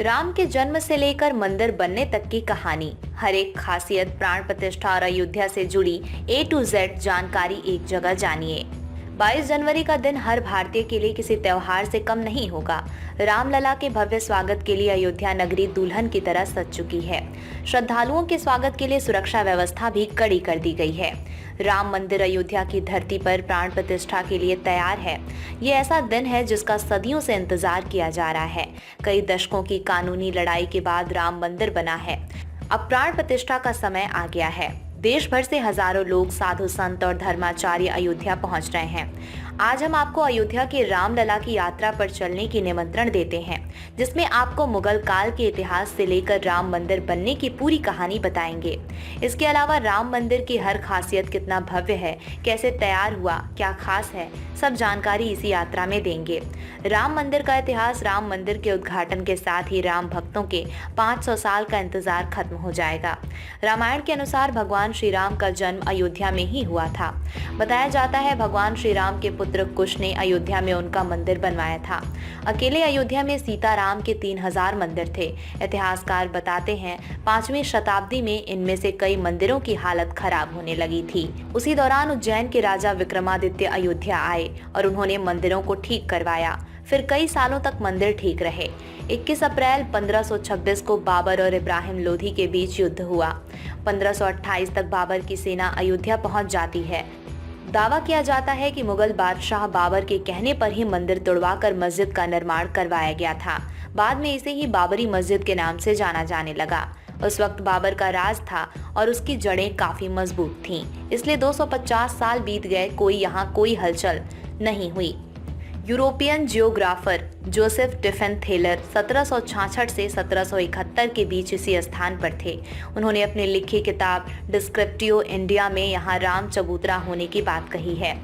राम के जन्म से लेकर मंदिर बनने तक की कहानी, हर एक खासियत, प्राण प्रतिष्ठा और अयोध्या से जुड़ी A to Z जानकारी एक जगह जानिए। 22 जनवरी का दिन हर भारतीय के लिए किसी त्योहार से कम नहीं होगा। रामलला के भव्य स्वागत के लिए अयोध्या नगरी दुल्हन की तरह सज चुकी है। श्रद्धालुओं के स्वागत के लिए सुरक्षा व्यवस्था भी कड़ी कर दी गई है। राम मंदिर अयोध्या की धरती पर प्राण प्रतिष्ठा के लिए तैयार है। ये ऐसा दिन है जिसका सदियों से इंतजार किया जा रहा है। कई दशकों की कानूनी लड़ाई के बाद राम मंदिर बना है। अब प्राण प्रतिष्ठा का समय आ गया है। देश भर से हजारों लोग, साधु संत और धर्माचार्य अयोध्या पहुंच रहे हैं। आज हम आपको अयोध्या के रामलला की यात्रा पर चलने की निमंत्रण देते हैं, जिसमें आपको मुगल काल के इतिहास से लेकर राम मंदिर बनने की पूरी कहानी बताएंगे। इसके अलावा राम मंदिर की हर खासियत, कितना भव्य है, कैसे तैयार हुआ, क्या खास है, सब जानकारी इसी यात्रा में देंगे। राम मंदिर का इतिहास, राम मंदिर के उद्घाटन के साथ ही राम भक्तों के 500 साल का इंतजार खत्म हो जाएगा। रामायण के अनुसार भगवान श्री राम का जन्म अयोध्या में ही हुआ था। बताया जाता है भगवान श्री राम के पुत्र कुश ने अयोध्या में उनका मंदिर बनवाया था। अकेले अयोध्या में सीताराम के 3000 मंदिर थे। इतिहासकार बताते हैं 5वीं शताब्दी में इनमें से कई मंदिरों की हालत खराब होने लगी थी। उसी दौरान उज्जैन के राजा विक्रमादित्य अयोध्या आए और उन्होंने मंदिरों को ठीक करवाया। फिर कई सालों तक मंदिर ठीक रहे। 21 अप्रैल 1526 को बाबर और इब्राहिम लोधी के बीच युद्ध हुआ। 1528 तक बाबर की सेना अयोध्या पहुंच जाती है। दावा किया जाता है कि मुगल बादशाह बाबर के कहने पर ही मंदिर तुड़वाकर मस्जिद का निर्माण करवाया गया था। बाद में इसे ही बाबरी मस्जिद के नाम से जाना जाने लगा। उस वक्त बाबर का राज था और उसकी जड़ें काफी मजबूत थीं। इसलिए 250 साल बीत गए, कोई हलचल नहीं हुई। यूरोपियन जियोग्राफर जोसेफ टिफेन थेलर 1766 से 1771 के बीच इसी स्थान पर थे। उन्होंने अपनी लिखी किताब डिस्क्रिप्टिव इंडिया में यहाँ राम चबूतरा होने की बात कही है।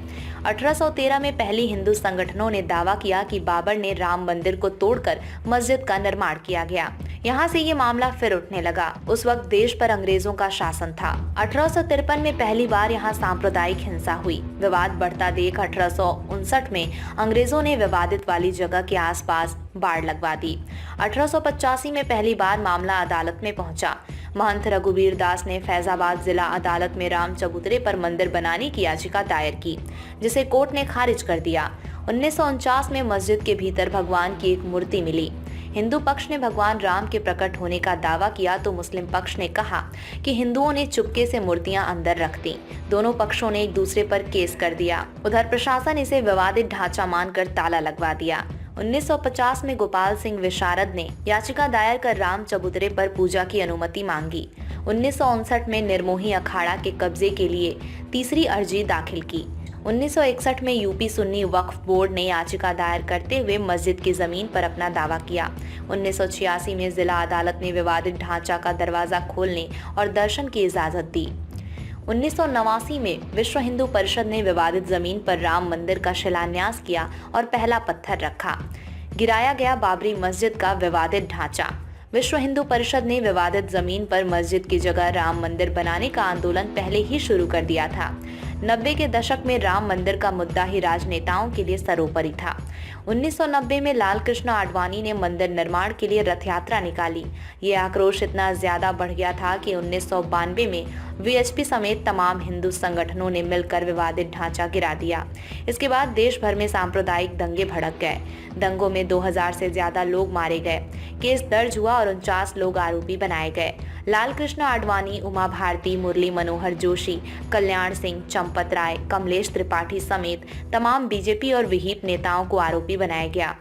1813 में पहली हिंदू संगठनों ने दावा किया कि बाबर ने राम मंदिर को तोड़कर मस्जिद का निर्माण किया गया। यहाँ से ये मामला फिर उठने लगा। उस वक्त देश पर अंग्रेजों का शासन था। 1853 में पहली बार यहाँ सांप्रदायिक हिंसा हुई। विवाद बढ़ता देख 1859 में अंग्रेजों ने विवादित वाली जगह के आसपास बाड़ लगवा दी। 1885 में पहली बार मामला अदालत में पहुंचा। महंत रघुवीर दास ने फैजाबाद जिला अदालत में राम चबूतरे पर मंदिर बनाने की याचिका दायर की, जिसे कोर्ट ने खारिज कर दिया। 1949 में मस्जिद के भीतर भगवान की एक मूर्ति मिली। हिंदू पक्ष ने भगवान राम के प्रकट होने का दावा किया तो मुस्लिम पक्ष ने कहा कि हिंदुओं ने चुपके से मूर्तियां अंदर रख दी। दोनों पक्षों ने एक दूसरे पर केस कर दिया। उधर प्रशासन इसे विवादित ढांचा मानकर ताला लगवा दिया। 1950 में गोपाल सिंह विशारद ने याचिका दायर कर राम चबूतरे पर पूजा की अनुमति मांगी। 1959 में निर्मोही अखाड़ा के कब्जे के लिए तीसरी अर्जी दाखिल की। 1961 में यूपी सुन्नी वक्फ बोर्ड ने याचिका दायर करते हुए मस्जिद की जमीन पर अपना दावा किया। 1986 में जिला अदालत ने विवादित ढांचा का दरवाजा खोलने और दर्शन की इजाजत दी। 1989 में विश्व हिंदू परिषद ने विवादित जमीन पर राम मंदिर का शिलान्यास किया और पहला पत्थर रखा। गिराया गया बाबरी मस्जिद का विवादित ढांचा। विश्व हिंदू परिषद ने विवादित जमीन पर मस्जिद की जगह राम मंदिर बनाने का आंदोलन पहले ही शुरू कर दिया था। 90 के दशक में राम मंदिर का मुद्दा ही राजनेताओं के लिए सर्वोपरि था। 1990 में लाल कृष्ण आडवाणी ने मंदिर निर्माण के लिए रथ यात्रा निकाली। ये आक्रोश इतना ज्यादा बढ़ गया था कि 1992 में वीएचपी समेत तमाम हिंदू संगठनों ने मिलकर विवादित ढांचा गिरा दिया। इसके बाद देश भर में सांप्रदायिक दंगे भड़क गए। दंगों में 2000 से ज्यादा लोग मारे गए। केस दर्ज हुआ और 49 लोग आरोपी बनाए गए। लाल कृष्ण आडवाणी, उमा भारती, मुरली मनोहर जोशी, कल्याण सिंह, चंपत राय, कमलेश त्रिपाठी समेत तमाम बीजेपी और विहिप नेताओं को आरोपी बनाया गया।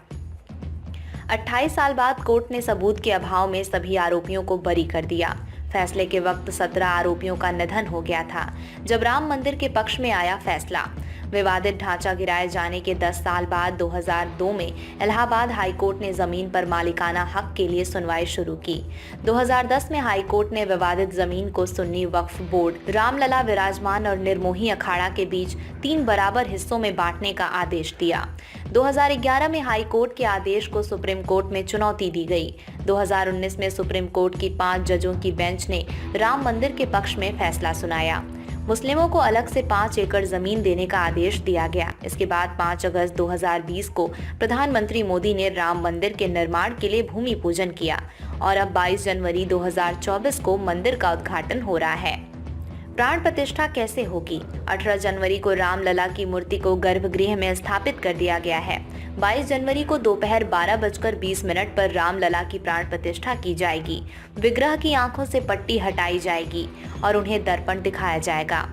28 साल बाद कोर्ट ने सबूत के अभाव में सभी आरोपियों को बरी कर दिया। फैसले के वक्त 17 आरोपियों का निधन हो गया था जब राम मंदिर के पक्ष में आया फैसला। विवादित ढांचा गिराए जाने के 10 साल बाद 2002 में इलाहाबाद हाईकोर्ट ने जमीन पर मालिकाना हक के लिए सुनवाई शुरू की। 2010 में हाईकोर्ट ने विवादित जमीन को सुन्नी वक्फ बोर्ड, रामलला विराजमान और निर्मोही अखाड़ा के बीच 3 बराबर हिस्सों में बांटने का आदेश दिया। 2011 में हाईकोर्ट के आदेश को सुप्रीम कोर्ट में चुनौती दी गई। 2019 में सुप्रीम कोर्ट की 5 जजों की बेंच ने राम मंदिर के पक्ष में फैसला सुनाया। मुस्लिमों को अलग से 5 एकड़ जमीन देने का आदेश दिया गया। इसके बाद 5 अगस्त 2020 को प्रधानमंत्री मोदी ने राम मंदिर के निर्माण के लिए भूमि पूजन किया और अब 22 जनवरी 2024 को मंदिर का उद्घाटन हो रहा है। प्राण प्रतिष्ठा कैसे होगी? 18 जनवरी को रामलला की मूर्ति को गर्भगृह में स्थापित कर दिया गया है। 22 जनवरी को दोपहर 12:20 पर रामलला की प्राण प्रतिष्ठा की जाएगी। विग्रह की आंखों से पट्टी हटाई जाएगी और उन्हें दर्पण दिखाया जाएगा।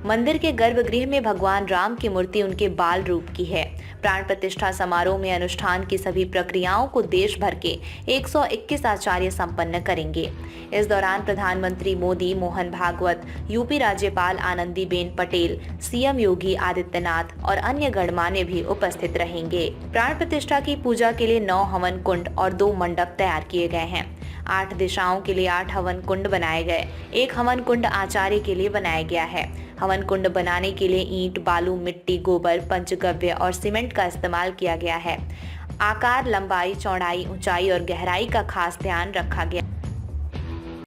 मंदिर के गर्भगृह में भगवान राम की मूर्ति उनके बाल रूप की है। प्राण प्रतिष्ठा समारोह में अनुष्ठान की सभी प्रक्रियाओं को देश भर के 121 आचार्य संपन्न करेंगे। इस दौरान प्रधानमंत्री मोदी, मोहन भागवत, यूपी राज्यपाल आनंदीबेन पटेल, सीएम योगी आदित्यनाथ और अन्य गणमान्य भी उपस्थित रहेंगे। प्राण प्रतिष्ठा की पूजा के लिए 9 हवन कुंड और 2 मंडप तैयार किए गए हैं। 8 दिशाओं के लिए 8 हवन कुंड बनाए गए। 1 हवन कुंड आचार्य के लिए बनाया गया है। हवन कुंड बनाने के लिए ईंट, बालू, मिट्टी, गोबर, पंचगव्य और सीमेंट का इस्तेमाल किया गया है। आकार, लंबाई, चौड़ाई, ऊंचाई और गहराई का खास ध्यान रखा गया।